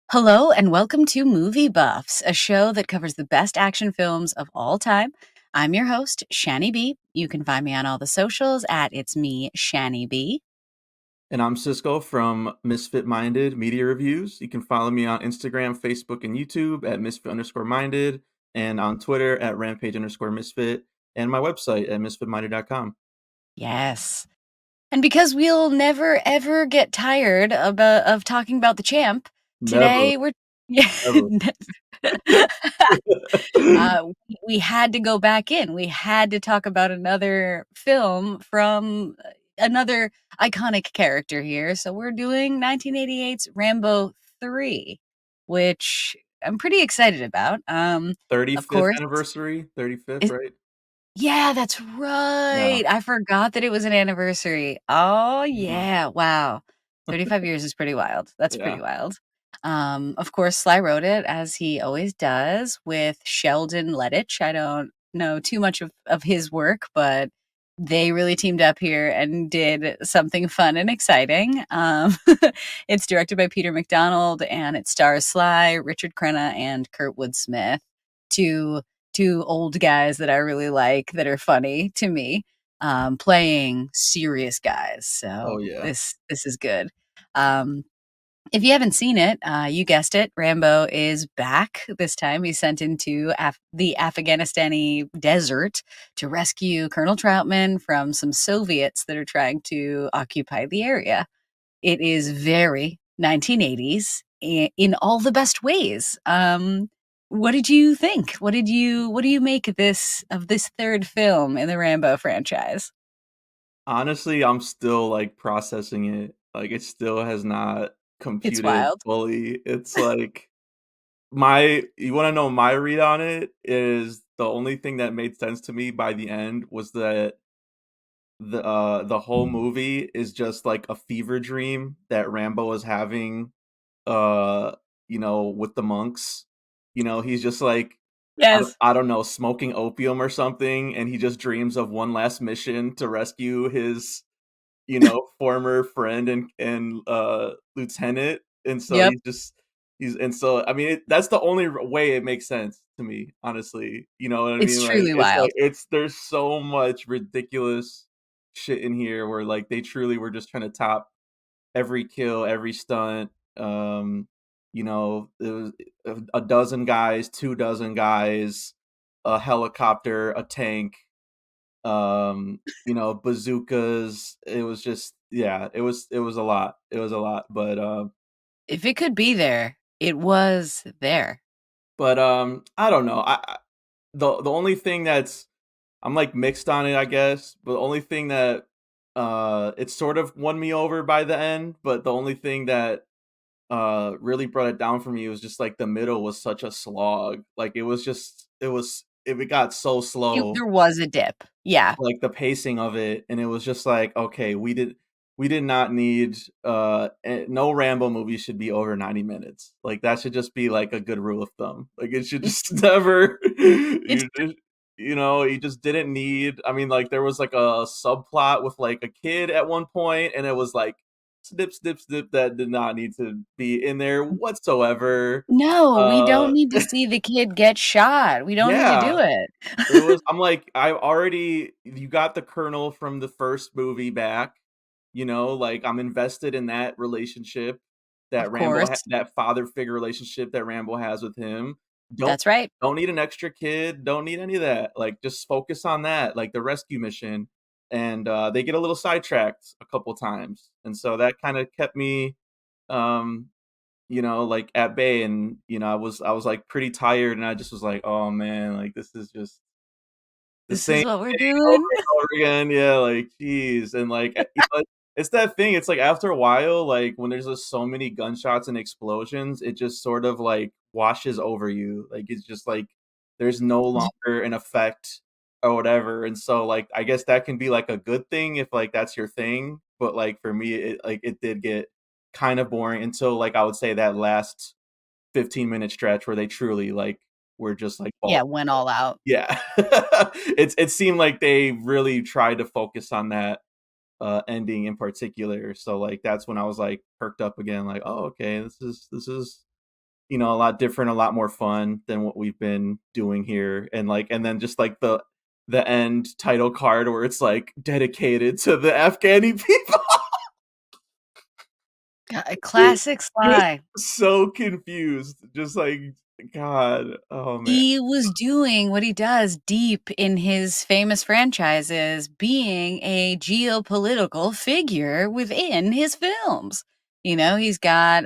Hello and welcome to Movie Buffs, a show that covers the best action films of all time. I'm your host, Shani B. You can find me on all the socials at It's Me, Shani B. And I'm Cisco from Misfit Minded Media Reviews. You can follow me on Instagram, Facebook, and YouTube at misfit_minded, and on Twitter at rampage_misfit, and my website at misfitminded.com. Yes. And because we'll never ever get tired of talking about the champ, Never, today we're yeah, ever. we had to go back in. We had to talk about another film from another iconic character here. So we're doing 1988's Rambo 3, which I'm pretty excited about. Of 35th course, anniversary, 35th, is right? yeah, that's Yeah. right. I forgot that it was an anniversary. Oh, Mhm. yeah. Wow. 35 years is pretty wild. That's Yeah. pretty wild. Of course, Sly wrote it as he always does with Sheldon Lettich. I don't know too much of his work, but they really teamed up here and did something fun and exciting. It's directed by Peter McDonald and it stars Sly, Richard Crenna, and Kurtwood Smith. Two two old guys that I really like that are funny to me, playing serious guys. Oh, So yeah. this is good. Um, if you haven't seen it, you guessed it. Rambo is back. This time he's sent into the Afghanistani desert to rescue Colonel Troutman from some Soviets that are trying to occupy the area. It is very 1980s in all the best ways. What did you think? What do you make of this third film in the Rambo franchise? Honestly, I'm still like processing it. Like, it still has not It's computed wild. fully. It's like My you wanna know my read on it is the only thing that made sense to me by the end was that the whole movie is just like a fever dream that Rambo was having, uh, with the monks. He's just like, Yes. I don't know, smoking opium or something, and he just dreams of one last mission to rescue his, former friend and lieutenant, and so Yep. I mean, that's the only way it makes sense to me, honestly. You know what I It's mean? Like, truly wild. there's so much ridiculous shit in here where like they truly were just trying to top every kill, every stunt. It was a dozen guys, 2 dozen guys, a helicopter, a tank, bazookas. It was just yeah, it was a lot. It was a lot, If it could be there, it was there. I don't know. The only thing that's I'm like mixed on it, I guess. But the only thing that it sort of won me over by the end, but the only thing that really brought it down for me was just like the middle was such a slog. Like it got so slow, There was a dip. Yeah. like the pacing of it, and it was just like, okay, we did not need no Rambo movie should be over 90 minutes. Like that should just be like a good rule of thumb. Like it should It's just never it's you just didn't need. I mean, like there was like a subplot with like a kid at one point, and it was like snip snip snip that did not need to be in there whatsoever. no, we uh don't need to see the kid get shot. We don't need to do yeah, it. I'm like, you got the Colonel from the first movie back, like I'm invested in that relationship, Of course. that father figure relationship that Rambo has with him. Don't That's right. don't need an extra kid, don't need any of that. Like just focus on that, like the rescue mission. And they get a little sidetracked a couple times. And so that kind of kept me um like at bay, and I was like pretty tired, and I just was like, "Oh man, like this is just the This same is what we're thing over doing. and over again." Yeah, like, jeez, and, like, it's that thing, it's like after a while, like, when there's just so many gunshots and explosions, it just sort of, like, washes over you, like, it's just, like, there's no longer an effect or whatever, and so, like, I guess that can be, like, a good thing if, like, that's your thing, but, like, for me, it did get kind of boring until, like, I would say that last 15-minute stretch where they truly, like, were just, like, balls Yeah, went all out. yeah. It seemed like they really tried to focus on that, ending in particular, so, like, that's when I was, like, perked up again, like, "Oh, okay, this is a lot different, a lot more fun than what we've been doing here. And like, and then just like the end title card where it's like dedicated to the Afghani people. Classic Just Sly. so confused. Just like, God, oh man. He was doing what he does deep in his famous franchises, being a geopolitical figure within his films. You know, he's got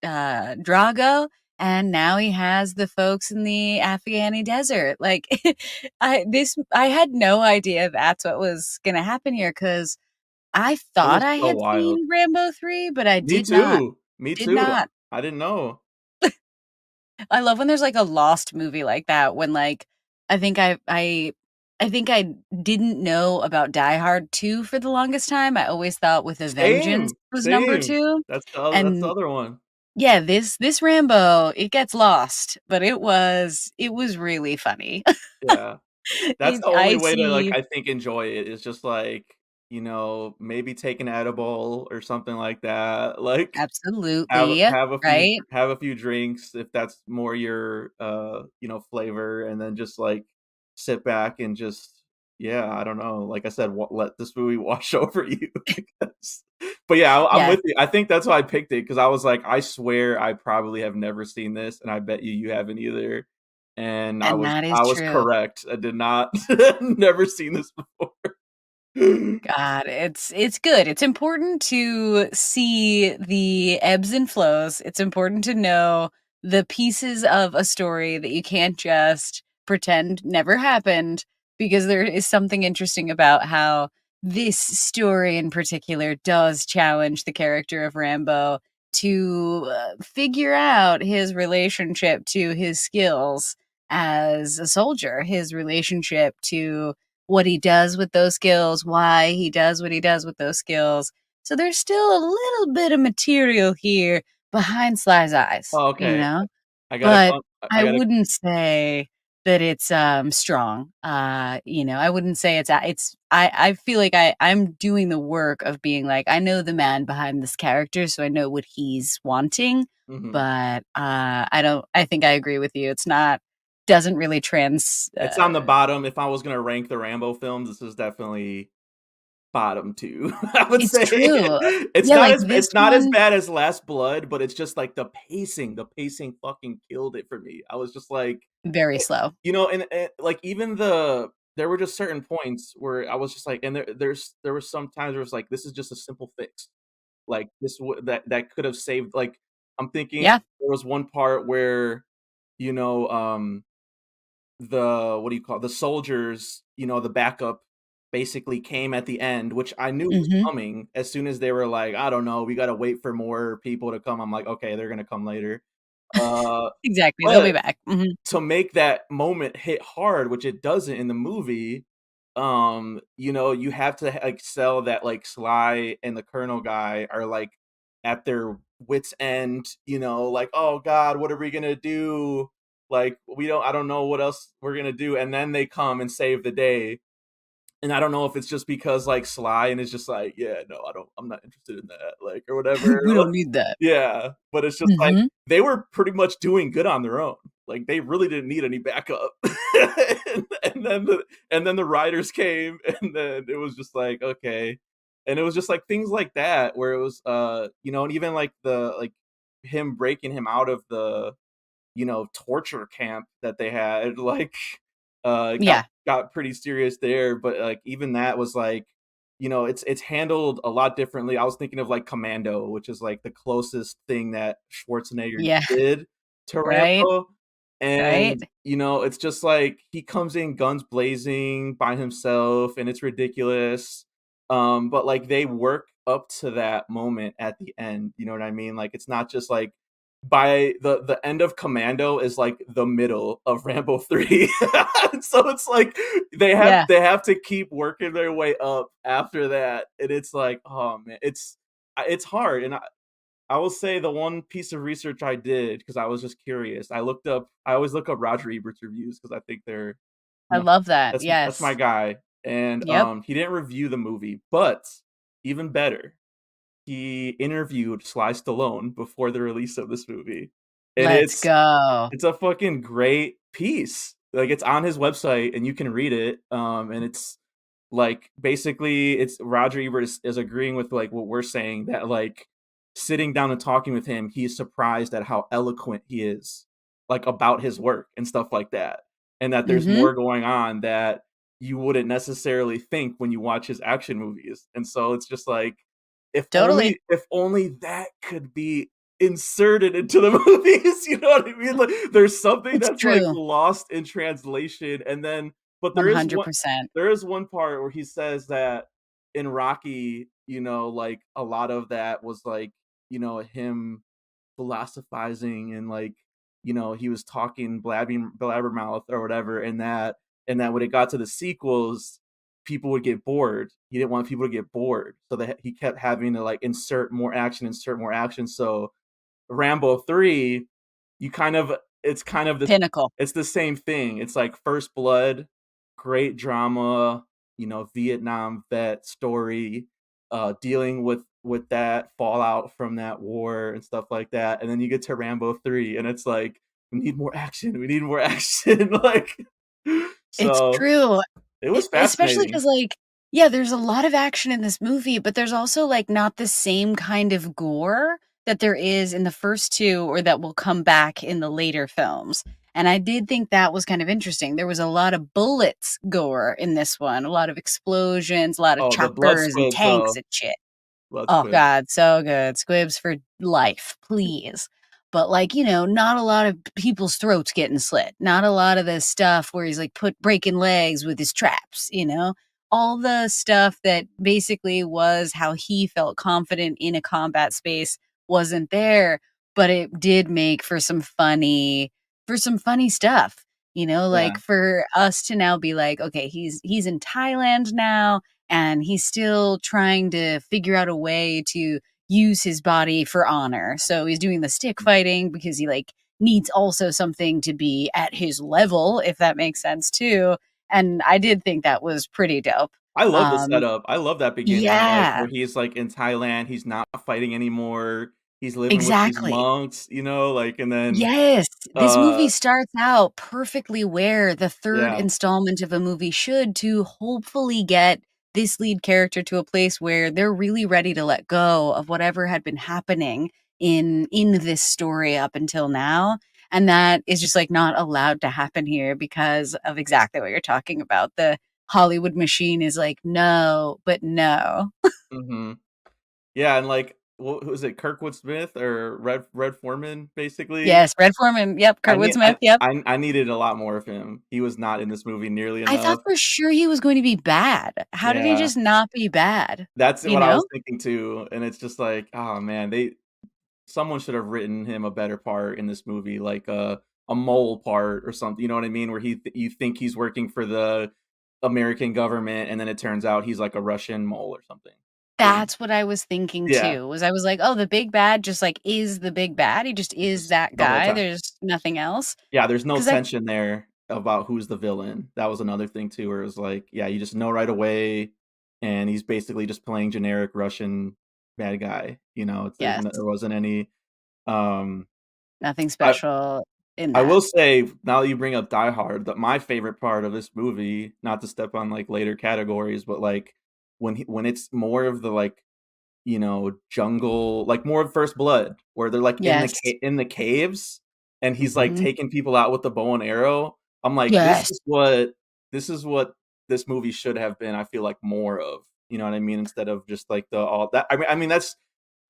Drago, and now he has the folks in the Afghani desert. Like, I had no idea that's what was gonna happen here because I It thought was I so had wild. seen Rambo 3, but I Me did not. too. Me Did too. not. I didn't know. I love when there's, like, a lost movie like that when, like, I think I think I didn't know about Die Hard 2 for the longest time. I always thought With a Vengeance Same, was number same. 2, That's the and other one. yeah, this Rambo, it gets lost, but it was really funny. Yeah. That's It the only I way to, like, see I think, enjoy it is just, like, maybe take an edible or something like that, like, absolutely, right? have a few drinks if that's more your, flavor, and then just, like, sit back and just yeah, I don't know, like I said, wa let this movie wash over you, I guess. But yeah, I'm Yeah, with you. I think that's why I picked it because I was like, "I swear I probably have never seen this, and I bet you haven't either." And I and was that is I was true. correct. I did not never seen this before. God, it's good. It's important to see the ebbs and flows. It's important to know the pieces of a story that you can't just pretend never happened because there is something interesting about how this story in particular does challenge the character of Rambo to figure out his relationship to his skills as a soldier, his relationship to what he does with those skills, why he does what he does with those skills. So there's still a little bit of material here behind Sly's eyes, Oh, you okay. know? I gotta But come I I gotta wouldn't say that it's strong. I wouldn't say I feel like I'm doing the work of being like I know the man behind this character, so I know what he's wanting, mhm. but I think I agree with you. It's not doesn't really It's on the bottom. If I was gonna rank the Rambo films, this is definitely bottom 2, I would it's say. true. Yeah, like this It's not as one, bad as Last Blood, but it's just, like, the pacing fucking killed it for me. I was just like very slow. and, like, even there were just certain points where I was just like and there were some times where it's like, "This is just a simple fix." Like, this would that could have saved like, I'm thinking Yeah. there was one part where, you know, the what do you call it? The soldiers, the backup basically came at the end, which I knew was Mhm. coming as soon as they were like, "I don't know, we gotta wait for more people to come." I'm like, "Okay, they're gonna come later." Uh, Exactly, they'll but be back. Mhm. to make that moment hit hard, which it doesn't in the movie, you have to like sell that like Sly and the Colonel guy are like at their wits end, like, oh God, what are we gonna do? Like I don't know what else we're gonna do. And then they come and save the day. And I don't know if it's just because like Sly and it's just like, yeah, no, I'm not interested in that, like, or whatever. We don't need that. Yeah, but it's just like Mhm. they were pretty much doing good on their own. Like they really didn't need any backup. And then the riders came and then it was just like, okay. And it was just like things like that where it was and even like the like him breaking him out of the torture camp that they had, like, got Yeah, got pretty serious there, but, like, even that was, like, it's handled a lot differently. I was thinking of, like, Commando, which is, like, the closest thing that Schwarzenegger yeah, did to right, Rambo, right. and, it's just, like, he comes in guns blazing by himself, and it's ridiculous, but, like, they work up to that moment at the end, you know what I mean? Like, it's not just, like, by the end of Commando is like the middle of Rambo 3. So it's like Yeah, they have to keep working their way up after that. And it's like, oh man, it's hard. And I will say the one piece of research I did because I was just curious. I always look up Roger Ebert's reviews because I think they're I my, love that, that's my yes. guy. And Yep. he didn't review the movie, but even better, he interviewed Sly Stallone before the release of this movie. and Let's go. it's a fucking great piece. Like it's on his website and you can read it. And it's like basically it's Roger Ebert is agreeing with like what we're saying, that like sitting down and talking with him, he's surprised at how eloquent he is, like about his work and stuff like that. And that there's Mhm. more going on that you wouldn't necessarily think when you watch his action movies. And so it's just like Totally. if only that could be inserted into the movies, you know what I mean? Like there's something It's that's like true. lost in translation, and then but 100%. there is one part where he says that in Rocky, like a lot of that was like, him philosophizing and like, he was talking blabbermouth or whatever, and that when it got to the sequels, people would get bored. He didn't want people to get bored. So that he kept having to like insert more action. So Rambo 3, you kind of it's kind of Pinnacle. it's the same thing. It's like First Blood, great drama, Vietnam vet story, dealing with that fallout from that war and stuff like that. And then you get to Rambo 3 and it's like we need more action. We need more action. Like It's so true. it was Especially fascinating. because, like, yeah, there's a lot of action in this movie, but there's also, like, not the same kind of gore that there is in the first 2 or that will come back in the later films, and I did think that was kind of interesting. There was a lot of bullets gore in this one, a lot of explosions, a lot of Oh, the blood choppers and squid tanks though. and shit. Blood Oh squid. god, so good. Squibs for life, please. But, like, not a lot of people's throats getting slit. Not a lot of the stuff where he's, like, breaking legs with his traps, you know? All the stuff that basically was how he felt confident in a combat space wasn't there, but it did make for some funny stuff, like, Yeah. for us to now be like, "Okay, he's in Thailand now, and he's still trying to figure out a way to use his body for honor. So he's doing the stick fighting because he like needs also something to be at his level, if that makes sense too. And I did think that was pretty dope. I love the Um, setup. I love that beginning, like, yeah, where he's, like, in Thailand, he's not fighting anymore, he's living with these exactly. monks, like, and then, Yes, this uh movie starts out perfectly where the 3rd yeah, installment of a movie should, to hopefully get this lead character to a place where they're really ready to let go of whatever had been happening in this story up until now, and that is just, like, not allowed to happen here because of exactly what you're talking about. The Hollywood machine is like, "No, but no." mhm. Yeah, and, like, who was it, Kirkwood Smith or Red Foreman, basically? Yes, Red Foreman, yep, I Kurtwood need Smith, yep. I needed a lot more of him. He was not in this movie nearly I thought enough. for sure he was going to be bad. How did he Yeah, just not be bad? that's You what I was know? thinking too, and it's just like, oh man, someone should have written him a better part in this movie, like a mole part or something. You know what I mean? Where you think he's working for the American government, and then it turns out he's like a Russian mole or something. So That's what I was thinking yeah, too, was I was like, "Oh, the big bad just, like, is the big bad. He just is just that the whole guy. time. There's nothing else." Yeah, there's no 'Cause I tension there about who's the villain. That was another thing too, where it was like, yeah, you just know right away, and he's basically just playing generic Russian bad guy. yes, There wasn't any. Um, nothing I special in I that. will say, now that you bring up Die Hard, that my favorite part of this movie, not to step on, like, later categories, but, like, when it's more of the, like, jungle, like, more of First Blood, where they're, like, Yes. in the caves, and he's, like, Mhm. taking people out with the bow and arrow. I'm like, Yes. this is what this movie should have been, I feel like, more of, you know what I mean? Instead of just, like, the all that I mean, that's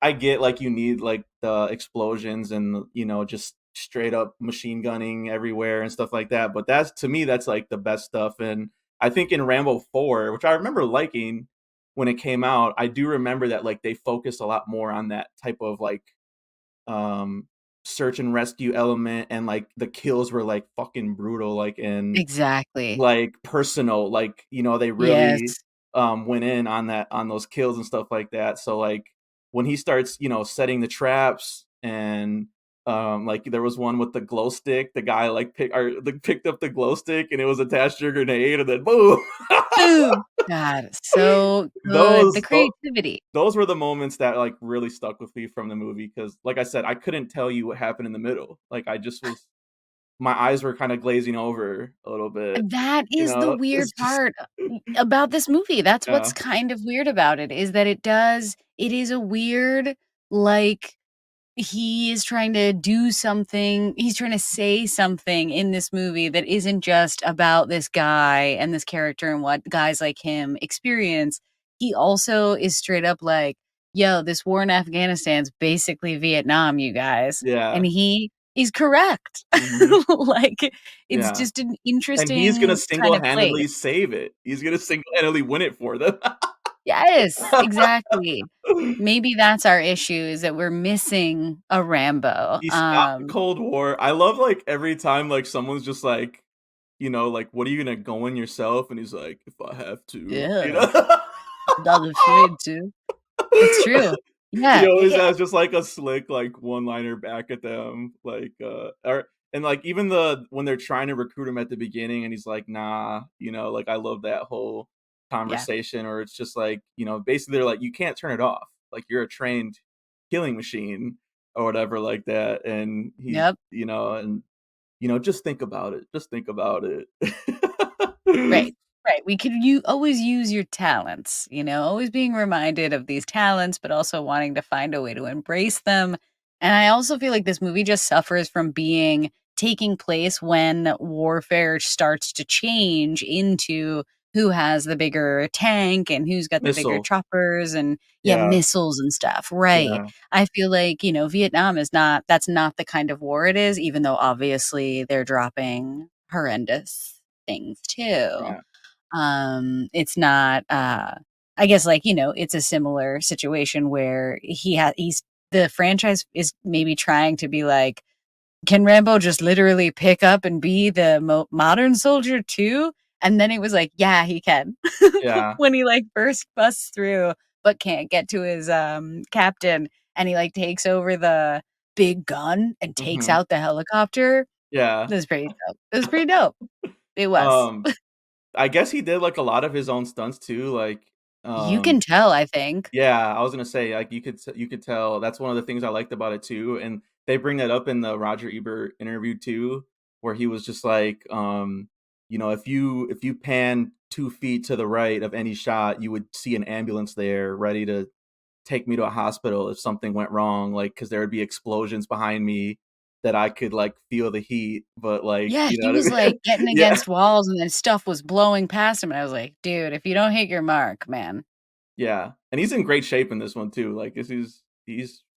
I get, like, you need, like, the explosions and, just straight up machine gunning everywhere and stuff like that, but that's to me, that's, like, the best stuff, and I think in Rambo 4, which I remember liking when it came out, I do remember that, like, they focused a lot more on that type of, like, um, search and rescue element, and, like, the kills were, like, fucking brutal, like, and Exactly. like, personal, like, they really, Yes. went in on those kills and stuff like that, so, like, when he starts, setting the traps and Like there was one with the glow stick. The guy like picked up the glow stick and it was attached to a grenade, and then boom. Boom. God, so good. The those tho- creativity. those were the moments that like really stuck with me from the movie because, like I said, I couldn't tell you what happened in the middle. Like I just was, my eyes were kind of glazing over a little bit. That You is the know, weird it's just part about this movie. That's what's yeah, kind of weird about it, is that it is a weird, like, he is trying to do something, he's trying to say something in this movie that isn't just about this guy and this character and what guys like him experience. He also is straight up like, "Yo, this war in Afghanistan's basically Vietnam, you guys." yeah, And he is correct. hmm Like, it's yeah. just an And he's gonna interesting kind of place. single-handedly save it. He's gonna single-handedly win it for them. Yes, exactly. Maybe that's our issue, is that we're missing a Rambo. He stopped the Cold War. I love, like, every time, like, someone's just like, like, "What are you gonna go in yourself?" And he's like, "If I have to," you Yeah, know? not afraid to. It's true. He Yeah, always has just, like, a slick, like, one-liner back at them, like, and, like, even when they're trying to recruit him at the beginning and he's like, "Nah," like, I love that whole yeah. conversation, or it's just like, basically they're like, "You can't turn it off. Like, you're a trained killing machine," or whatever like that, and he's Yep. and, "Just think about it. Just think about it." Right, right. We could you always use your talents, always being reminded of these talents, but also wanting to find a way to embrace them. And I also feel like this movie just suffers from being taking place when warfare starts to change into who has the bigger tank and who's got the bigger Missile. choppers and, yeah, Yeah, missiles and stuff. Right. yeah, I feel like, Vietnam is not that's not the kind of war it is, even though obviously they're dropping horrendous things too. yeah. It's not, I guess, like, it's a similar situation where he's the franchise is maybe trying to be like, can Rambo just literally pick up and be the modern soldier too? And then it was like, yeah, he can. Yeah, When he like first busts through, but can't get to his captain, and he like takes over the big gun and takes mhm, out the helicopter. yeah. That was pretty dope. It was pretty dope. It was. Um, I guess he did, like, a lot of his own stunts too, like, You can tell, I think. yeah, I was gonna say, like, you could tell that's one of the things I liked about it too, and they bring that up in the Roger Ebert interview too, where he was just like, if you pan 2 feet to the right of any shot, you would see an ambulance there ready to take me to a hospital if something went wrong, like, because there would be explosions behind me that I could, like, feel the heat, but, like, Yeah, you know he what I was, like, mean? getting Yeah. against walls and then stuff was blowing past him, and I was like, "Dude, if you don't hit your mark, man." Yeah, and he's in great shape in this one too, like, 'cause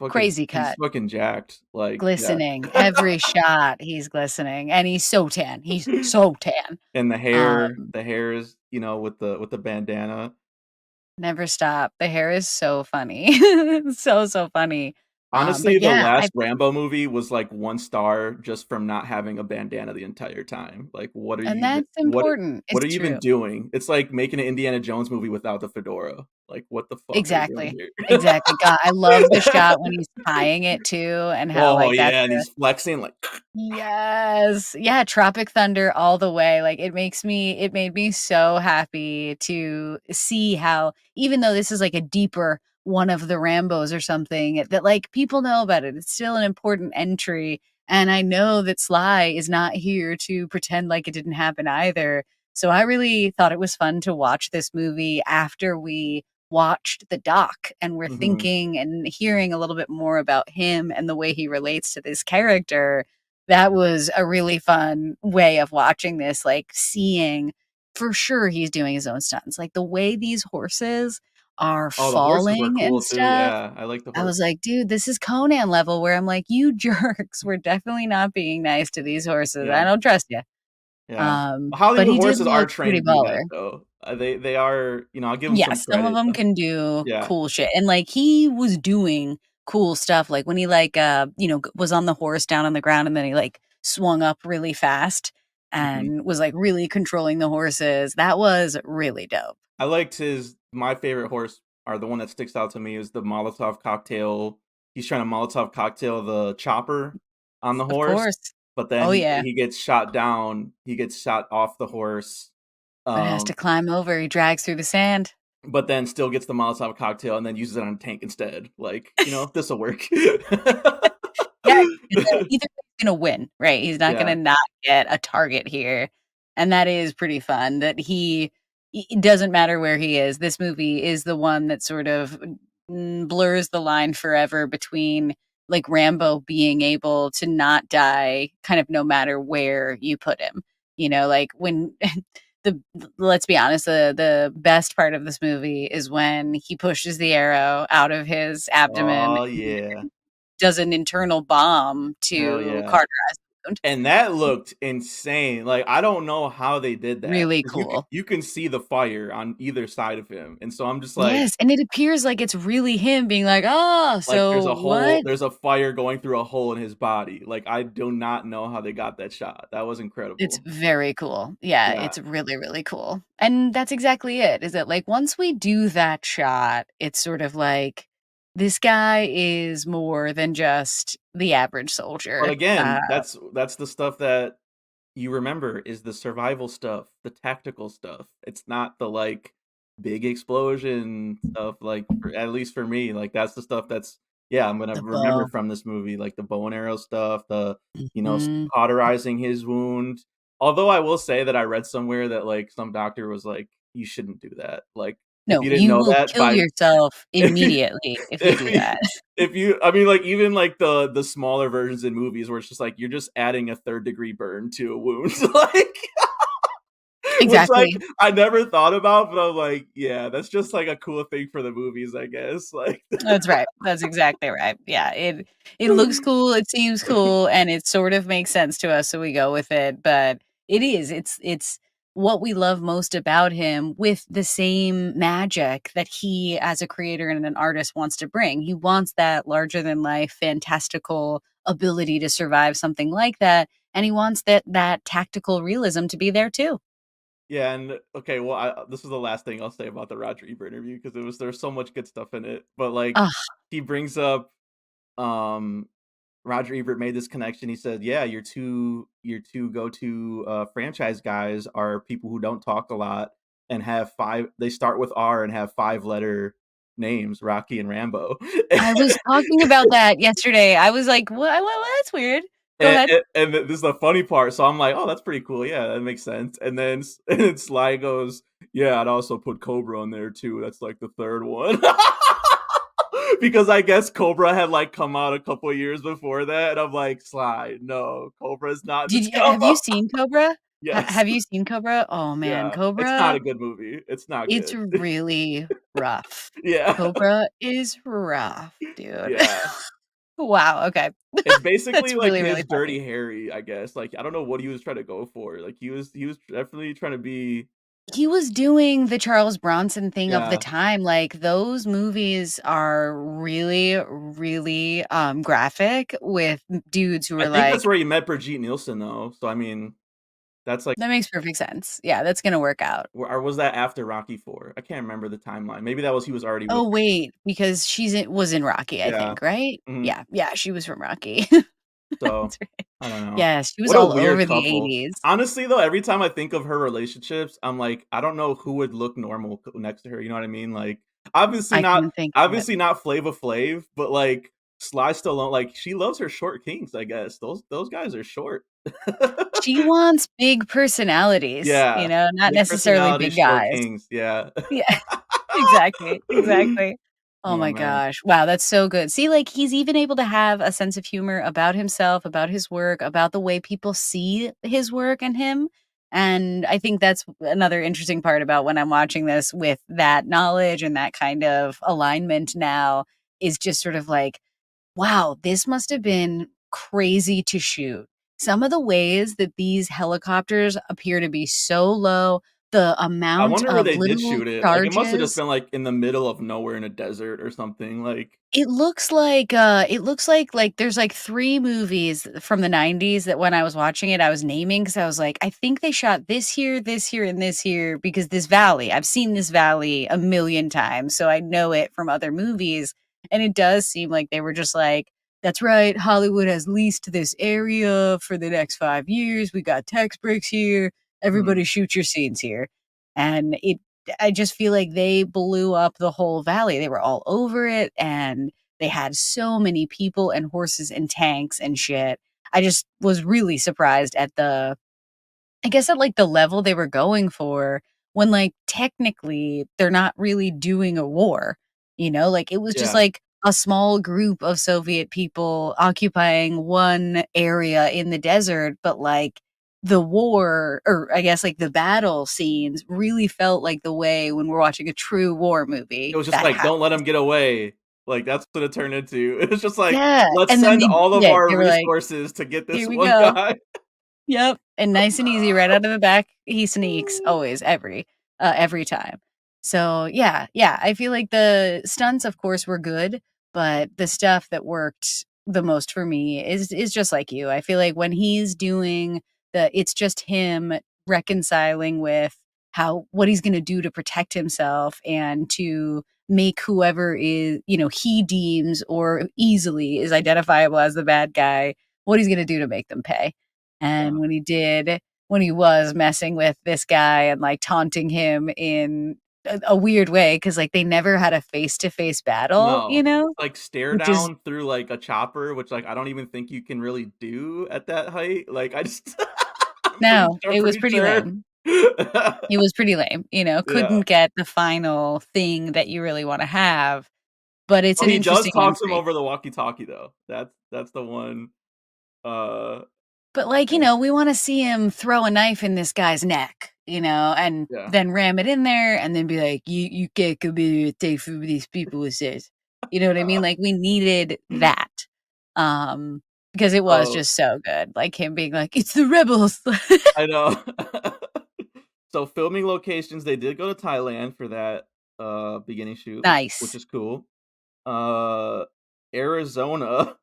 Crazy he's cut, fucking jacked, like, yeah. glistening, every shot he's glistening, and he's so tan, he's so tan. And Um, the hair is, with the bandana. Never stop. The hair is so funny. So, so funny. Honestly, But the yeah, last Rambo movie was, like, 1 star just from not having a bandana the entire time, like, and that's important. what It's are you even true. doing? It's like making an Indiana Jones movie without the fedora, like, what the fuck are you doing Exactly. here? Exactly. God, I love the shot when he's tying it too and how, Oh, like, that's yeah, and the he's flexing, like Yes. Yeah, Tropic Thunder all the way. Like, it made me so happy to see how, even though this is like a deeper one of the Rambos or something, that like people know about it. It's still an important entry. And I know that Sly is not here to pretend like it didn't happen either. So I really thought it was fun to watch this movie after we watched the doc and we're Mhm. thinking and hearing a little bit more about him and the way he relates to this character. That was a really fun way of watching this, like, seeing for sure he's doing his own stunts, like, the way these horses are Oh, the horses were falling and cool too, stuff, yeah, I like the I was horses. like, "Dude, this is Conan level," where I'm like, "You jerks were definitely not being nice to these horses, I Yeah. don't trust you." Yeah. But Hollywood he did horses are look pretty trained to do that baller. though. They are, I'll give them some Yes, some of credit them though. can do Yeah. cool shit, and, like, he was doing cool stuff, like, when he, like, was on the horse down on the ground, and then he, like, swung up really fast Mhm. and was, like, really controlling the horses. That was really dope. I liked his my favorite horse, or the one that sticks out to me, is the Molotov cocktail. He's trying to Molotov cocktail the chopper. on the Of horse, course. but then Oh, yeah. he gets shot down. He gets shot off the horse, But has to um, climb over, he drags through the sand. but then still gets the Molotov cocktail and then uses it on a tank instead. Like, this'll work. Yeah, either way he's gonna win, right? He's not Yeah. gonna not get a target here, and that is pretty fun that it doesn't matter where he is. This movie is the one that sort of, blurs the line forever between, like, Rambo being able to not die kind of no matter where you put him. Like, when the let's be honest, the best part of this movie is when he pushes the arrow out of his abdomen Oh, yeah. does an internal bomb Hell to yeah. cauterize the wound. And that looked insane. Like, I don't know how they did that Really because cool. you can see the fire on either side of him, and so I'm just Yes, and it appears like it's really him being like, "Oh, like, so what?" there's a fire going through a hole in his body. Like, I do not know how they got that shot. That was It's incredible. very cool. Yeah, Yeah. it's really, really cool. And that's exactly it, is that, like, once we do that shot, it's sort of like, this guy is more than just the average But soldier. again, that's the stuff that you remember is the survival stuff, the tactical stuff. It's not the, like, big explosion stuff, like, at least for me, like, that's the stuff that's yeah, I'm gonna The remember bow. from this movie, like, the bow and arrow stuff, Mhm. cauterizing his wound. Although I will say that I read somewhere that, like, some doctor was like, "You shouldn't do that." Like, if No, you didn't you know will that kill by yourself if you immediately if you if do you that. if you I mean, like, even, like, the smaller versions in movies where it's just like, you're just adding a third-degree burn to a wound, like which, like, Exactly. I never thought about, but I'm like, "Yeah, that's just, like, a cool thing for the movies, I guess," like That's right. That's exactly right. Yeah, it looks cool, it seems cool, and it sort of makes sense to us, so we go with it, but it's what we love most about him with the same magic that he, as a creator and an artist, wants to bring. He wants that larger than life, fantastical ability to survive something like that, and he wants that tactical realism to be there too. Yeah, and okay, well, this is the last thing I'll say about the Roger Ebert interview because there's so much good stuff in it, but, like, Ugh, he brings up, um Roger Ebert made this connection. He said, "Yeah, your two go-to, franchise guys are people who don't talk a lot and have 5 they start with R and have 5-letter names, Rocky and Rambo." I was talking about that yesterday. I was like, "What? That's weird." Go And ahead. this is the funny part, so I'm like, "Oh, that's pretty cool, yeah, that makes sense." And then and then Sly goes, "Yeah, I'd also put Cobra on there too, that's, like, the 3rd one." Because I guess Cobra had, like, come out a couple of years before that, and I'm like, "Sly, no, Cobra's not in Did this you have you combo." seen Cobra? Yes. Have you seen Cobra? Oh, man, Yeah. It's not Cobra, a good movie. It's not it's good. really rough. Yeah. Cobra is rough, dude. Yeah. Wow, okay. It's basically That's like really, really his funny. Dirty Harry, I guess. Like, I don't know what he was trying to go for. Like, he was definitely trying to be He was doing the Charles Bronson thing of the yeah. time, like, those movies are really, really, graphic with dudes who I are think that's like, where he met Brigitte Nielsen, though. So, I mean, that's like "That makes perfect sense. Yeah, that's gonna work out." or was that after Rocky 4? I can't remember the timeline. Maybe that was he was already with Oh, her. wait, because was in Rocky, I Yeah. think, right? Mhm. Yeah, yeah, she was from Rocky. So, That's right. I don't know. Yeah, she was What a all weird over the couple. '80s. Honestly, though, every time I think of her relationships, I'm like, I don't know who would look normal next to her, you know what I mean? Like, obviously I not couldn't think of it. obviously not Flava Flav, but, like, Sly Stallone, like, she loves her short kings, I guess. Those guys are short. She wants big personalities, Yeah. not Big necessarily personality, big short guys. kings, yeah. Yeah, exactly, exactly. Oh Oh, my man. gosh. Wow, that's so good. See, like, he's even able to have a sense of humor about himself, about his work, about the way people see his work and him, and I think that's another interesting part about when I'm watching this with that knowledge and that kind of alignment now, is just sort of like, wow, this must have been crazy to shoot. Some of the ways that these helicopters appear to be so low, the I amount wonder where of they did little shoot it. Like, it must have just charges. been, like, in the middle of nowhere in a desert or something, like It looks like there's, like, 3 movies from the '90s that when I was watching it, I was naming because I was like, "I think they shot this here, and this here, because this valley I've seen this valley a million times, so I know it from other movies," and it does seem like they were just like, that's right, Hollywood has leased this area for the next 5 years. We got tax breaks here. Mhm. Everybody shoot your scenes here. And I just feel like they blew up the whole valley. They were all over it, and they had so many people and horses and tanks and shit. I just was really surprised at I guess at like the level they were going for when like technically they're not really doing a war, like it was just Yeah. like a small group of Soviet people occupying one area in the desert, but like the war, or I guess like the battle scenes really felt like the way when we're watching a true war It movie was just that like, "Don't let happens. him get away." Like, that's what it turned into. It was just like, Yeah. "Let's And then send they all did of it. our They were like, resources to get this here we one go. guy." Yep, and nice and easy right out of the back, he sneaks always, every time. So, yeah, yeah, I feel like the stunts, of course, were good, but the stuff that worked the most for me is just like you. I feel like when he's doing it's just him reconciling with how what he's gonna do to protect himself and to make whoever he deems or easily is identifiable as the bad guy, what he's gonna do to make them pay. Yeah. And when he was messing with this guy and, like, taunting him in a weird way, because like, they never had a face-to-face battle, No. Like, stare which is down through, like, a chopper, which, like, I don't even think you can really do at that height. Like, I just no, I'm it was pretty pretty sure. lame. It was pretty lame, Yeah. couldn't get the final thing that you really wanna have, but it's Oh, an he does interesting talk to him entry. over the walkie-talkie, though. That's the one, uh, But, like, thing. we wanna see him throw a knife in this guy's neck, and Yeah. then ram it in there and then be like, "You can't come in here and take from these people," it says. You know what I mean? Like, we needed that, because it was Oh, just so good, like, him being like, "It's the rebels." I know. So, filming locations, they did go to Thailand for that, beginning shoot, which Nice. is cool. Uh, Arizona,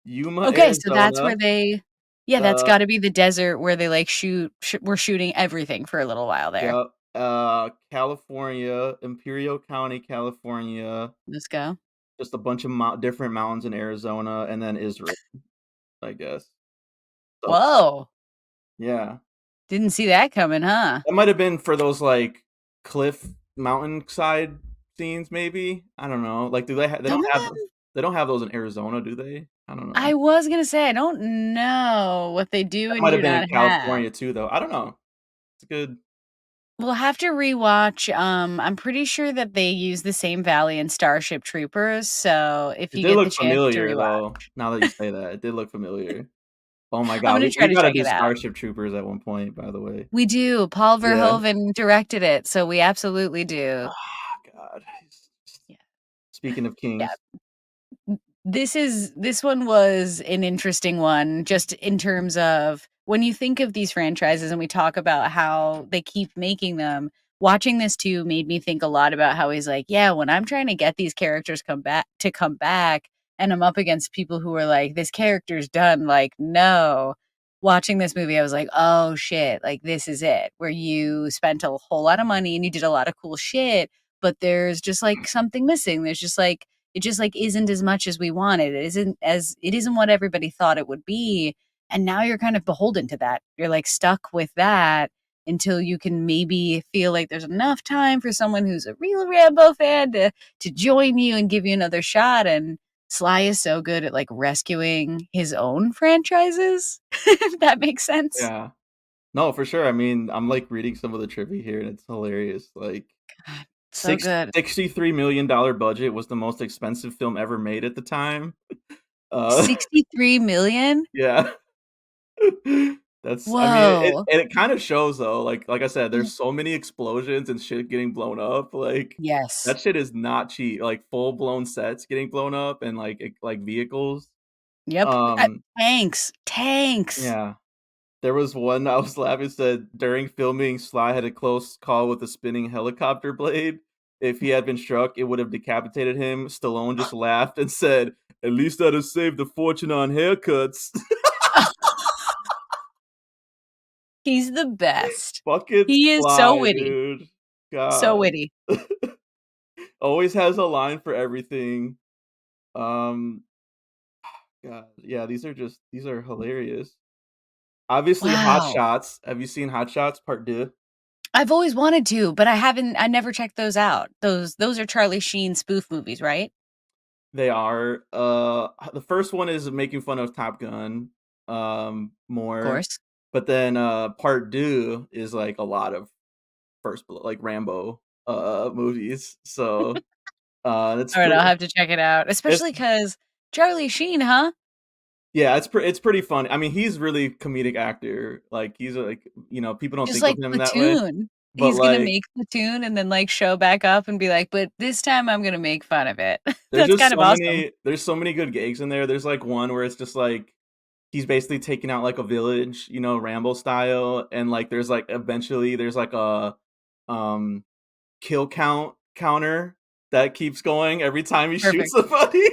Yuma, Okay, so that's Arizona, where yeah, that's uh, gotta be the desert where they, like, we're shooting everything for a little while there. yep, California, Imperial County, California, Let's go. just a bunch of different mountains in Arizona, and then Israel, I guess. So, Whoa, yeah. didn't see that coming, huh? That might have been for those, like, cliff mountainside scenes, maybe? I don't know. Like, do Some of them they don't have those in Arizona, do they? I don't know. I was gonna say, I don't know what they do That and might have do been in not have. California too, though. I don't know. It's a good We'll have to rewatch, I'm pretty sure that they use the same valley in Starship Troopers, so if it you did get the look chance to familiar, though, rewatch, now that you say that. It did look familiar. Oh my I'm god, gonna we try to gotta check do it out. Starship Troopers at one point, by the way. We do, Paul Yeah. Verhoeven directed it, so we absolutely do. Ah, God. Yeah, Speaking of yeah. kings. This one was an interesting one just in terms of when you think of these franchises and we talk about how they keep making them, watching this too made me think a lot about how he's like, yeah, when I'm trying to get these characters come back and I'm up against people who are like, this character's done, like, no. Watching this movie, I was like, oh shit, like this is it, where you spent a whole lot of money and you did a lot of cool shit, but there's just like something missing. There's just like it just like isn't as much as we wanted. It isn't what everybody thought it would be. And now you're kind of beholden to that. You're like stuck with that until you can maybe feel like there's enough time for someone who's a real Rambo fan to join you and give you another shot. And Sly is so good at like rescuing his own franchises, if that makes sense. Yeah. No, for sure. I mean, I'm, like, reading some of the trivia here, and it's hilarious. Like, God, so six good. $63 million budget was the most expensive film ever made at the time. Uh, 63 million? yeah. That's I mean, Whoa. it kinda shows, though, like I said, there's so many explosions and shit getting blown up, like, Yes. that shit is not cheap, like, full-blown sets getting blown up and, like, vehicles. Yep. Um, Tanks. Tanks. yeah. There was one I was laughing, said, "During filming, Sly had a close call with a spinning helicopter blade. If he had been struck, it would have decapitated him." Stallone just laughed and said, "At least I'd have saved a fortune on haircuts." He's the best. Fucking He is so Sly, witty. dude. So God. witty. Always has a line for everything. Um, God, yeah, these are hilarious. Obviously, Hot Wow. Shots. Have you seen Hot Shots Part 2? I've always wanted to, but I never checked those out. Those are Charlie Sheen spoof movies, right? They are. The first one is making fun of Top Gun, Of more, course. but then, Part 2 is, like, a lot of First Blood, like Rambo, movies, so, it's Alright, I'll pretty have to check it out, it's especially because Charlie Sheen, huh? yeah, it's pretty funny. I mean, he's really comedic actor, like, he's, like, people don't Just think of like him that way, Platoon. but, He's gonna like, make Platoon and then, like, show back up and be like, "But this time I'm gonna make fun of it." there's That's just kind of awesome. there's so many good gigs in there. There's, like, one where it's just, like, he's basically taking out, like, a village, Rambo style, and, like, there's, like, a, um, kill counter that keeps going every time he shoots Perfect. somebody.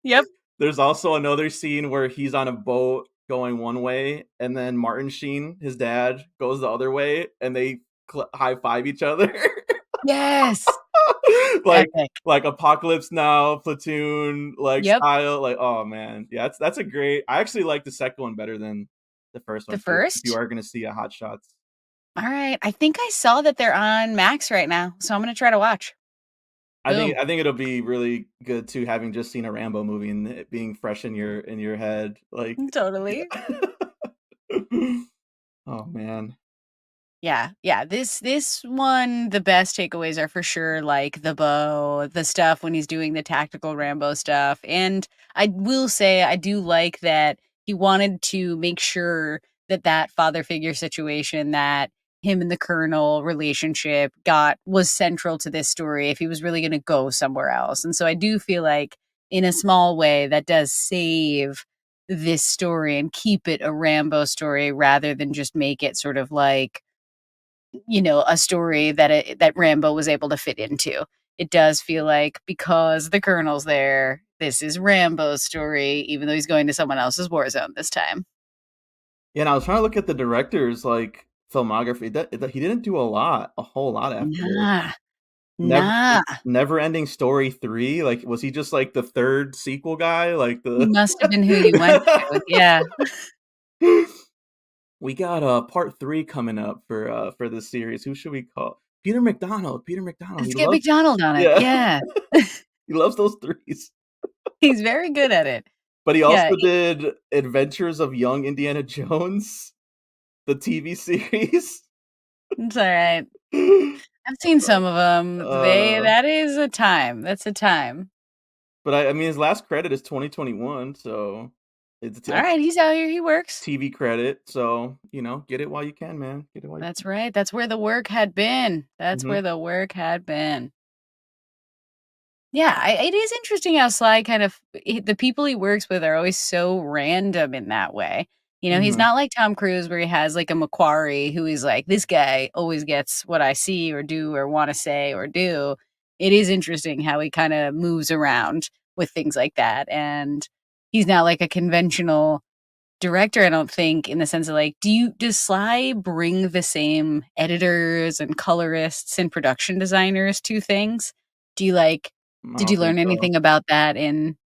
Yep. There's also another scene where he's on a boat going one way, and then Martin Sheen, his dad, goes the other way, and they high five each other. Yes. like Epic. like Apocalypse Now, Platoon, like Yep. style. Like, oh man, yeah, that's a great. I actually like the second one better than the first The one. If you first? are gonna see a Hot Shots, Alright, I think I saw that they're on Max right now, so I'm gonna try to watch. Boom. I think it'll be really good too, having just seen a Rambo movie and it being fresh in your head. Like, Totally. yeah. Oh man. Yeah, yeah. This one, the best takeaways are for sure like the bow, the stuff when he's doing the tactical Rambo stuff. And I will say I do like that he wanted to make sure that that father figure situation, that him and the colonel relationship got was central to this story if he was really going to go somewhere else. And so I do feel like in a small way that does save this story and keep it a Rambo story rather than just make it sort of like a story that that Rambo was able to fit into. It does feel like because the Colonel's there, this is Rambo's story, even though he's going to someone else's war zone this time. Yeah, and I was trying to look at the director's, like, filmography. That he didn't do a whole lot after this. Nah, Never nah. Neverending Story 3, like, was he just, like, the 3rd sequel guy? Like, He the must have been who you went to. Yeah. We got, part 3 coming up for this series. Who should we call? Peter McDonald, he Let's get loves McDonald on it. yeah. Yeah. He loves those 3s. He's very good at it. But he Yeah, also did Adventures of Young Indiana Jones, the TV series. it's alright. I've seen some of them. They Uh, that is a time. That's a time. but I mean, his last credit is 2021, so it's a Alright, he's out here, he works. TV credit, so, get it while you can, man. Get it while you That's can. right, that's where the work had been. That's Mhm, where the work had been. Yeah, it is interesting how Sly kind of the people he works with are always so random in that way. He's mhm. not like Tom Cruise where he has like a Macquarie who is like, this guy always gets what I see or do or want to say or do. It is interesting how he kind of moves around with things like that. And he's not like a conventional director, I don't think, in the sense of like, does Sly bring the same editors and colorists and production designers to things? Do you like I did don't you think learn so. anything about that in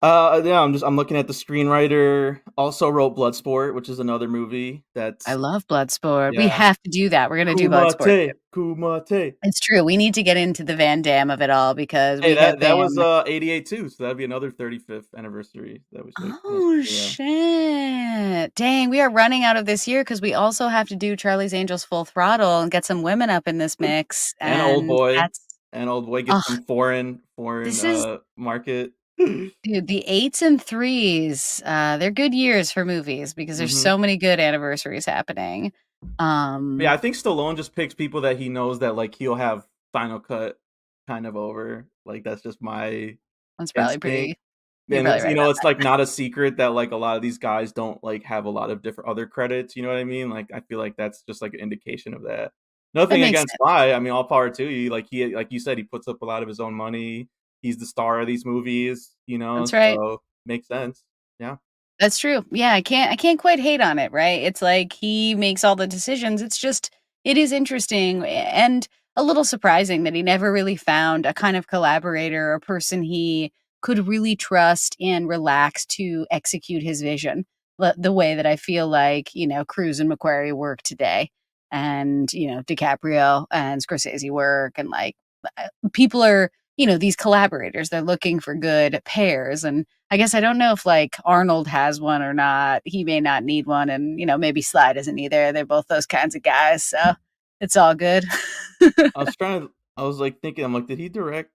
Yeah, I'm looking at the screenwriter, also wrote Bloodsport, which is another movie I that's love Bloodsport. We yeah. have to do that. We're gonna do Bloodsport too. Kumite, Kumite. It's true. We need to get into the Van Damme of it all because Hey, we have that was, been. 88 too, so that'd be another 35th anniversary that we should Oh, yeah. shit. Dang, we are running out of this year because we also have to do Charlie's Angels Full Throttle and get some women up in this mix, And and that's Old Boy get ugh, some foreign, this is market. dude, the 8s and 3s, they're good years for movies because there's Mhm. so many good anniversaries happening. Yeah, Um, I think Stallone just picks people that he knows that, like, he'll have Final Cut kind of over, like, that's just my that's probably instinct. pretty you're And probably it's right about it's, like, not a secret that, like, a lot of these guys don't, like, have a lot of different other credits, you know what I mean? Like, I feel like that's just, like, an indication of that. that Nothing makes against sense. Sly, I mean, all power to you, like you said, he puts up a lot of his own money, he's the star of these movies, That's right. so makes sense. Yeah. That's true. Yeah, I can't quite hate on it, right? It's like he makes all the decisions. It's just it is interesting and a little surprising that he never really found a kind of collaborator or person he could really trust and relax to execute his vision the way that I feel like, Cruise and McQuarrie work today, and, DiCaprio and Scorsese work, and like people are, these collaborators, they're looking for good pairs. And I guess I don't know if like Arnold has one or not. He may not need one, and maybe Sly doesn't either. They're both those kinds of guys, so it's all good. I was like thinking, I'm like, did he direct?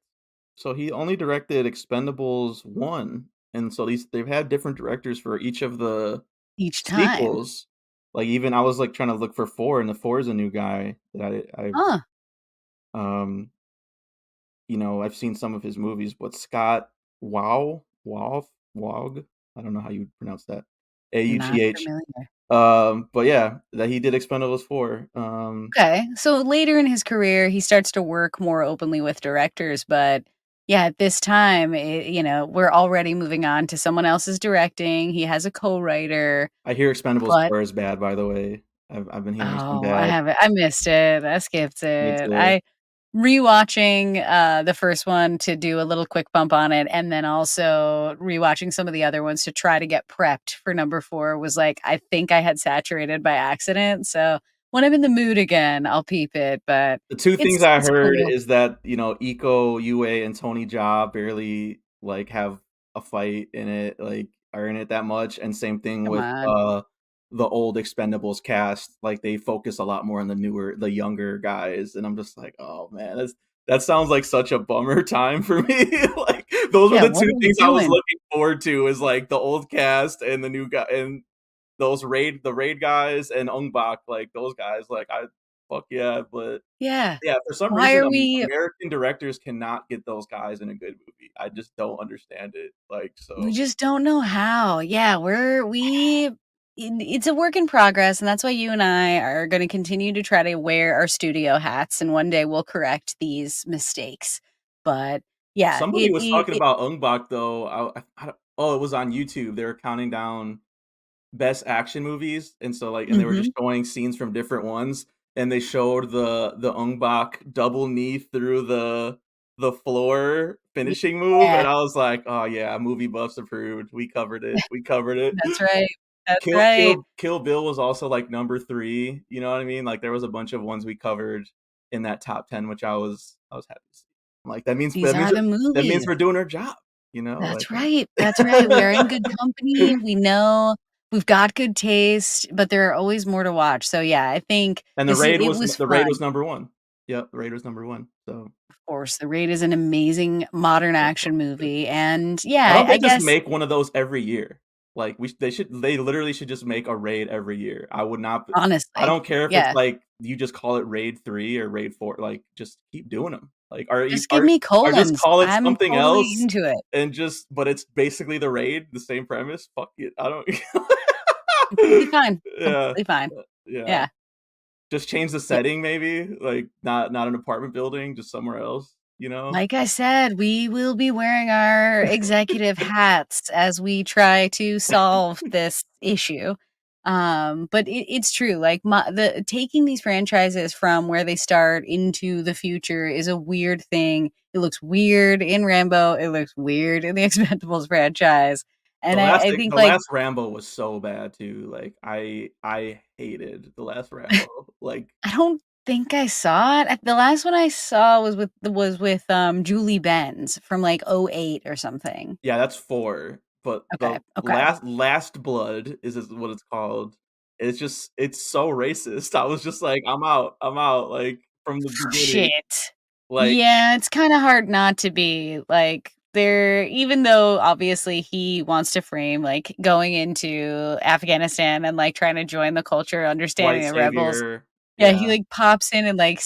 So he only directed Expendables 1, and so they've had different directors for each of the Each time. sequels. Like, even I was, like, trying to look for 4, and the 4 is a new guy that Huh. um, I've seen some of his movies, but Scott Wog? I don't know how you would pronounce that. Not Augh. familiar. But yeah, that he did Expendables 4. Okay. So later in his career, he starts to work more openly with directors. But yeah, at this time, we're already moving on to someone else's directing. He has a co writer. I hear Expendables But 4 is bad, by the way. I've been hearing some oh, I bad. haven't. I missed it. I skipped Me it. too. I rewatching the first one to do a little quick bump on it, and then also rewatching some of the other ones to try to get prepped for number 4 was like, I think I had saturated by accident. So when I'm in the mood again, I'll peep it. But The 2 things it's I it's heard cool. is that, Iko Uwais and Tony Jaa barely, like, have a fight in it, like, are in it that much, and same thing Come with, on. the old Expendables cast, like, they focus a lot more on the younger guys, and I'm just like, "Oh, man, that sounds like such a bummer time for me." Like, those were Yeah, the what 2 are we things I was doing? looking forward to, is, like, the old cast and the new guy, and the raid guys and Ong Bak, like, those guys, like, I fuck yeah, but Yeah. yeah, for some Why reason, are we American directors cannot get those guys in a good movie. I just don't understand it, like, We so just don't know how. Yeah, it's a work in progress, and that's why you and I are gonna continue to try to wear our studio hats, and one day we'll correct these mistakes. But yeah, somebody was talking about Ong Bak though, I don't oh, it was on YouTube, they were counting down best action movies, and so, like, and they were just Mhm. showing scenes from different ones, and they showed the Ong Bak double knee through the floor finishing move, Yeah, and I was like, "Oh, yeah, movie buffs approved. We covered it." that's right. That's right. Kill Bill was also, like, number 3, you know what I mean? Like, there was a bunch of ones we covered in that top 10, which I was happy to see. I'm like, These are the that means movies. we're doing our job, like, That's right. That's right. We are in good company. We know we've got good taste, but there are always more to watch. So yeah, I think And it was The Raid fun. was number 1. Yep, The Raid was number 1, so Of course, The Raid is an amazing modern so action fucking good. movie, and Why yeah, don't I they just guess make one of those every year? Like, they literally should just make a Raid every year. I honestly, don't care if it's, yeah, like, you just call it Raid 3 or Raid 4, like, just keep doing them. Like, just give me or just colons. call it I'm something totally else, into it. and just but it's basically the Raid, the same premise. Fuck it, I don't Completely fine. Yeah, Completely fine. yeah. Yeah. Just change the Yeah. setting maybe, like, not an apartment building, just somewhere else, you know? Like I said, we will be wearing our executive hats as we try to solve this issue. But it's true. Like the taking these franchises from where they start into the future is a weird thing. It looks weird in Rambo. It looks weird in the Expendables franchise. And I think The like last Rambo was so bad too, like, I hated the last Rambo, like, I don't think I saw it. The last one I saw was with Julie Benz from like '08 or something. yeah, that's 4, but Okay. the Okay. Last Blood is what it's called. It's so racist. I was just like, I'm out," like, from the beginning, Shit. like, Yeah, it's kinda hard not to be, like, there even though obviously he wants to frame, like, going into Afghanistan and, like, trying to join the culture, white understanding the rebels. savior, Yeah, he, yeah, like, pops in and, like,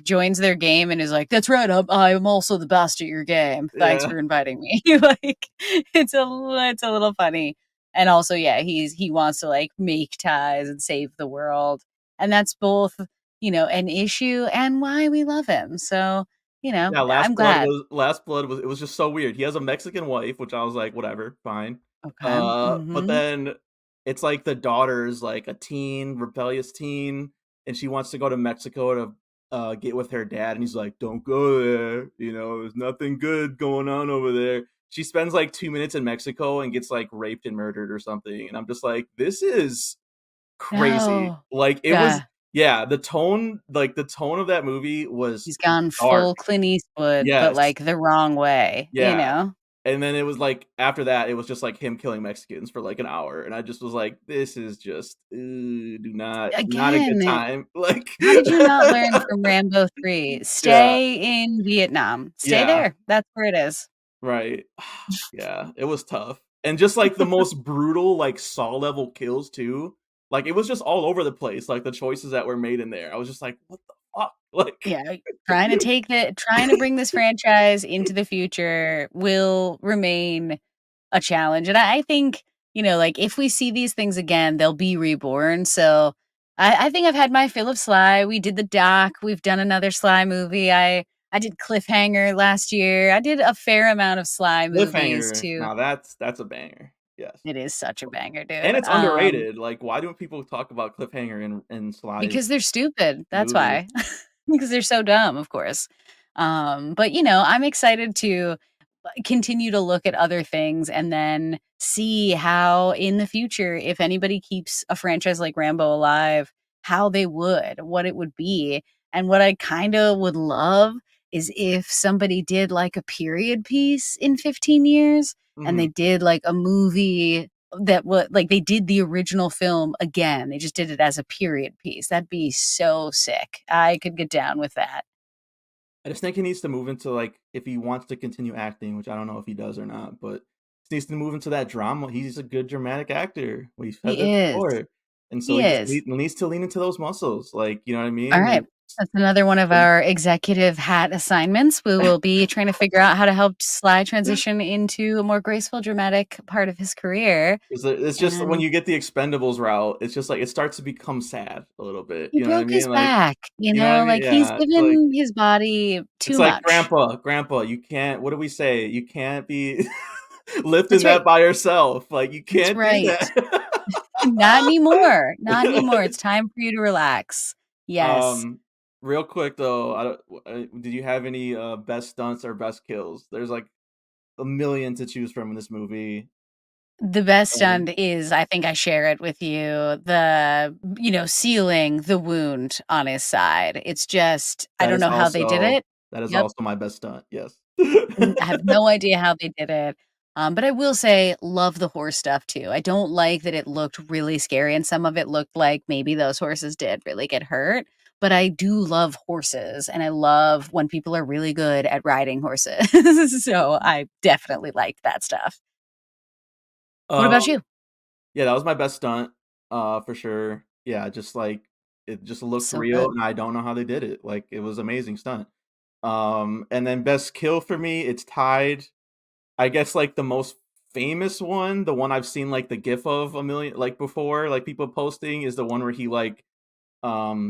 joins their game and is like, "That's right, I'm also the best at your game. Thanks yeah. for inviting me." Like, it's a little funny. And also, yeah, he wants to, like, make ties and save the world, and that's both, an issue and why we love him. So, Yeah, I'm glad. Last Blood was it was just so weird. He has a Mexican wife, which I was like, "Whatever, fine." Okay. But Mhm. then it's like the daughter's like a teen, rebellious teen, and she wants to go to Mexico to, get with her dad, and he's like, "Don't go there, there's nothing good going on over there." she spends like 2 minutes in Mexico and gets like raped and murdered or something, and I'm just like, this is crazy. No. Like it was, Yeah. yeah, the tone of that movie was He's gone dark. full Clint Eastwood, but, Yes, like, the wrong way, you yeah. know? And then it was like after that, it was just like him killing Mexicans for like an hour, and I just was like, "This is just not a good Again, time." Like, how did you not learn from Rambo 3? yeah, Stay in Vietnam. Stay yeah, there. That's where it is. right. Yeah, it was tough, and just like the most brutal like Saw level kills too. Like it was just all over the place. Like the choices that were made in there, I was just like, "What the fuck?" Like, Yeah, trying to bring this franchise into the future will remain a challenge, and I think, like, if we see these things again, they'll be reborn, so I think I've had my fill of Sly. We did the doc, we've done another Sly movie, I did Cliffhanger last year, I did a fair amount of Sly movies Cliffhanger. too. Now that's a banger. Yes. It is such a banger, And dude, it's underrated. Like, why don't people talk about Cliffhanger in Sly's because they're stupid, that's movies? why. Because they're so dumb, of course. But, I'm excited to continue to look at other things and then see how in the future, if anybody keeps a franchise like Rambo alive, how they would, what it would be. And what I kind of would love is if somebody did like a period piece in 15 years and they Mhm. did like a movie that would, like, they did the original film again. They just did it as a period piece. That'd be so sick. I could get down with that. I just think he needs to move into, like, if he wants to continue acting, which I don't know if he does or not, but he needs to move into that drama. He's a good dramatic actor. We've said He this is. before. And so He he just is. needs to lean into those muscles, like, you know what I All mean? right. Like, That's another one of our executive hat assignments. We will be trying to figure out how to help Sly transition into a more graceful, dramatic part of his career. it's just when And you get the Expendables route, it's just like it starts to become sad a little bit, he you know what I broke his mean? Like, back, you know what I mean? like, he's Yeah, it's like given his body it's too like, much. "Grandpa, you can't" what do we say? "You can't be lifting That's that right. by yourself, like, you That's can't do right. that." Not anymore. Not anymore. It's time for you to relax. Yes. Um, real quick though, I don't did you have any, best stunts or best kills? There's, like, a million to choose from in this movie. The best Um, stunt is, I think I share it with you, sealing the wound on his side. It's just, I that don't is know how they did also it. that is Yep. also my best stunt, yes. I have no idea how they did it. But I will say, love the horse stuff too. I don't like that it looked really scary, and some of it looked like maybe those horses did really get hurt. But I do love horses, and I love when people are really good at riding horses. So I definitely liked that stuff. What about Um, you? yeah, that was my best stunt, for sure. Yeah, just, like, it just looked So real, good. and I don't know how they did it, like, it was amazing stunt. And then best kill for me, it's tied. I guess, like, the most famous one, the one I've seen, like, the gif of a million like, before, like, people posting is the one where he, like,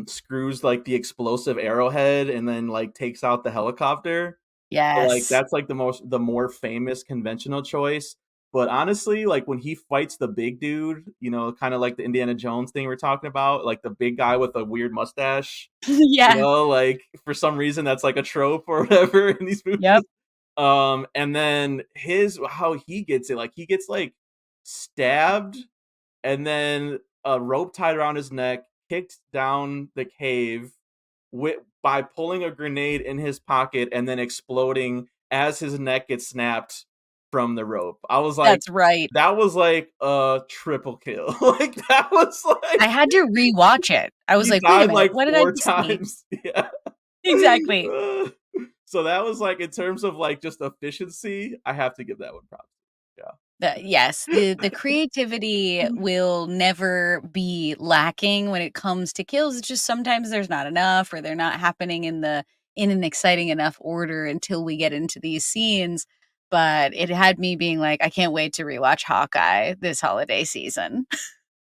screws, like, the explosive arrowhead and then, like, takes out the helicopter. So, like, Yes. that's, like, the more famous conventional choice. But honestly, like, when he fights the big dude, kinda like the Indiana Jones thing we're talking about, like, the big guy with a weird mustache, Yeah. like, for some reason, that's, like, a trope or whatever in these movies. Yep. And then his how he gets it, like, he gets, like, stabbed and then a rope tied around his neck, kicked down the cave by pulling a grenade in his pocket and then exploding as his neck gets snapped from the rope. I was like, That's right. that was like a triple kill. Like that was like I had to rewatch it. I was he like, "Wait a died minute, like what did I 4 just see?" times. Yeah. Exactly. So that was like in terms of like just efficiency, I have to give that one props. Yes, the creativity Yeah. will never be lacking when it comes to kills. It's just sometimes there's not enough, or they're not happening in an exciting enough order until we get into these scenes. But it had me being like, I can't wait to rewatch Hawkeye this holiday season.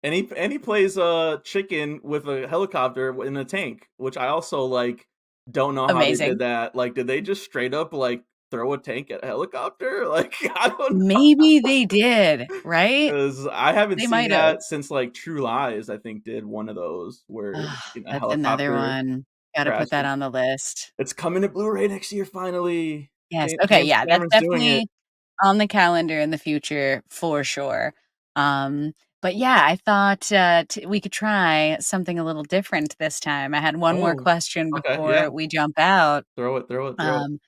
And he plays a chicken with a helicopter in a tank, which I also like don't know how they did Amazing. that. Like, did they just straight up like throw a tank at a helicopter? Like, I don't know Maybe they did, right? because I haven't They seen might have. that since like True Lies. I think did one of those where Ugh, a that's another helicopter one. Gotta put that crashes. on the list. It's coming to Blu-ray next year finally. Yes. Okay, James yeah, that's Cameron's doing it. definitely on the calendar in the future for sure. Um, but yeah, I thought we could try something a little different this time. I had one more Oh, question okay, yeah. before we jump out. Throw it, throw it, throw it.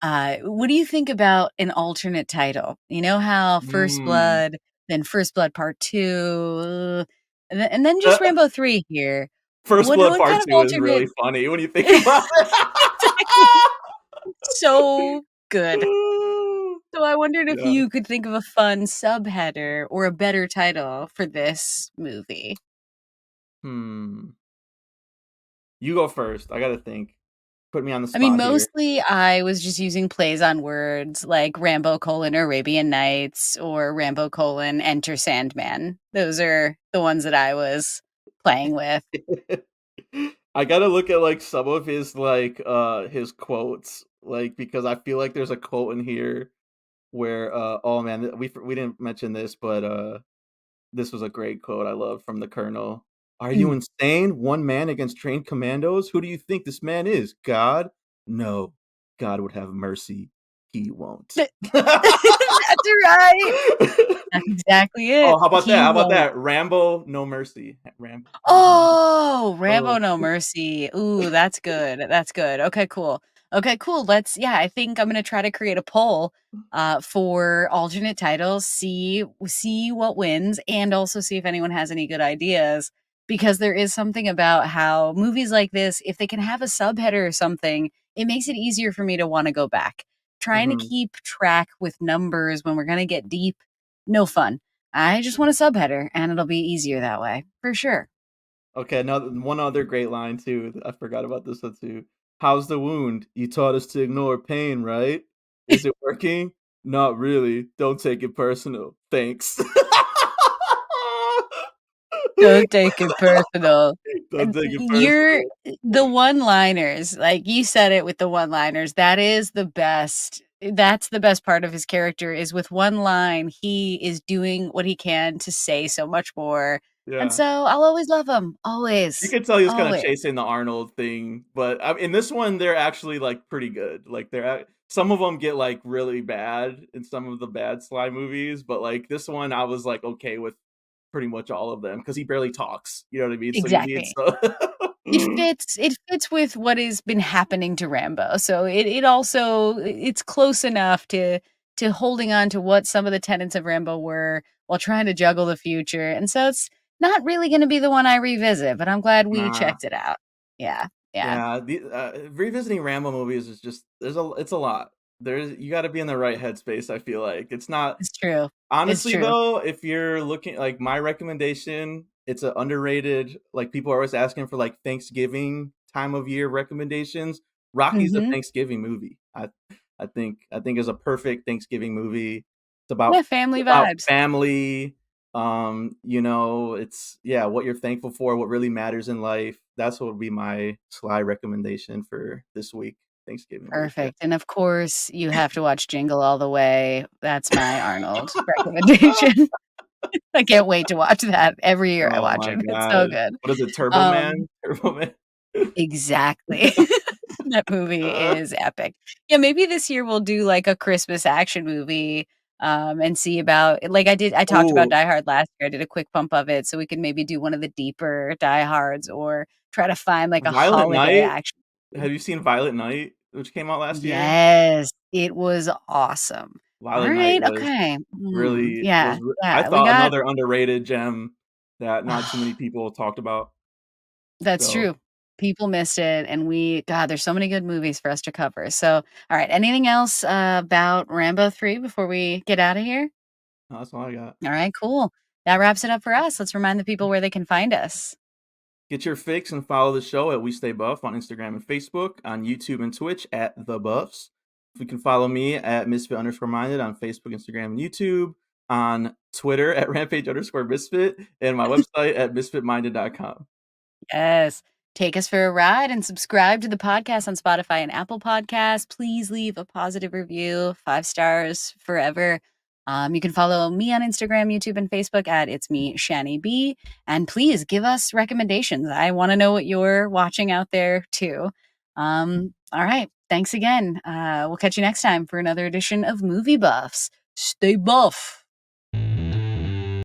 Um, what do you think about an alternate title? You know how First Mm. Blood, then First Blood Part 2, and then just Rambo 3 here. First Blood What Part kind of 2 is alternate? really funny when you think about So good. it. So I wondered if Yeah. you could think of a fun subheader or a better title for this movie. Hmm. You go first. I gotta think. Put me on the I mean, spot here. mostly I was just using plays on words like Rambo: Arabian Nights or Rambo: Enter Sandman. Those are the ones that I was playing with. I gotta look at like some of his quotes, like because I feel like there's a quote in here where oh man, we didn't mention this, but this was a great quote I love from the Colonel. Are you Mm. insane? One man against trained commandos? Who do you think this man is? God? No. God would have mercy. He won't. That's right. That's exactly it. Oh, how about that? He How about won't. that? Rambo, no mercy. Rambo, no. Oh, Oh. Rambo No Mercy. Ooh, that's good. That's good. Okay, cool. Okay, cool. Yeah, I think I'm gonna try to create a poll for alternate titles, see what wins, and also see if anyone has any good ideas. Because there is something about how movies like this, if they can have a subheader or something, it makes it easier for me to want to go back. Trying to Mhm. keep track with numbers when we're gonna get deep, no fun. I just want a subheader, and it'll be easier that way, for sure. Okay, another one other great line too. I forgot about this one too. How's the wound? You taught us to ignore pain, right? Is it working? Not really. Don't take it personal. Thanks. Don't take it personal. Don't take it You're personal. the one-liners, like, you said it with the one-liners, that is the best. That's the best part of his character is with one line, he is doing what he can to say so much more, and Yeah. so I'll always love him. You Always. could tell he was kinda Always. chasing the Arnold thing, but, in this one, they're actually, like, pretty good. Like, some of them get, like, really bad in some of the bad Sly movies, but, like, this one, I was, like, okay with pretty much all of them because he barely talks, you know what I mean? So you need Exactly. so It fits with what has been happening to Rambo, so it also it's close enough to holding on to what some of the tenets of Rambo were while trying to juggle the future, and so it's not really gonna be the one I revisit, but I'm glad we Nah. checked it out. Yeah, yeah, Yeah, revisiting Rambo movies is just it's a lot. You gotta be in the right headspace, I feel like. It's not it's true. It's honestly, true. though, if you're looking like, my recommendation, it's a underrated like, people are always asking for, like, Thanksgiving time of year recommendations. Rocky's a Mhm. Thanksgiving movie. I think is a perfect Thanksgiving movie. Yeah, It's family about vibes. family, it's yeah, what you're thankful for, what really matters in life. That's what would be my sly recommendation for this week, Thanksgiving week, yeah. Perfect, and of course, you have to watch Jingle All the Way. That's my Arnold recommendation. I can't wait to watch that. Every year I Oh watch my it. It's so gosh. good. What is it, Turbo Um Man? Turbo Man? Exactly. That movie is epic. Yeah, maybe this year we'll do, like, a Christmas action movie, and see about I talked about Ooh, Die Hard last year, I did a quick pump of it, so we could maybe do one of the deeper Die Hards or try to find, like, a Violent holiday Night? action movie. Have you seen Violent Night, which came out last year? Yes, it was awesome. Violent Night Alright, was okay. Yeah, I yeah, we thought got another underrated gem that not too many people talked about, That's so true. People missed it, and God, there's so many good movies for us to cover. So, all right, anything else about Rambo 3 before we get out of here? that's all I got. All right, cool. That wraps it up for us. Let's remind the people where they can find us. Get your fix and follow the show at We Stay Buff on Instagram and Facebook, on YouTube and Twitch at The Buffs. You can follow me at Misfit_minded on Facebook, Instagram, and YouTube, on Twitter at Rampage_Misfit, and my website at misfitminded.com. Yes. Take us for a ride and subscribe to the podcast on Spotify and Apple Podcasts. Please leave a positive review, 5 stars forever. You can follow me on Instagram, YouTube, and Facebook at It's Me, Shani B. And please give us recommendations. I want to know what you're watching out there too. All right. Thanks again. We'll catch you next time for another edition of Movie Buffs. Stay buff.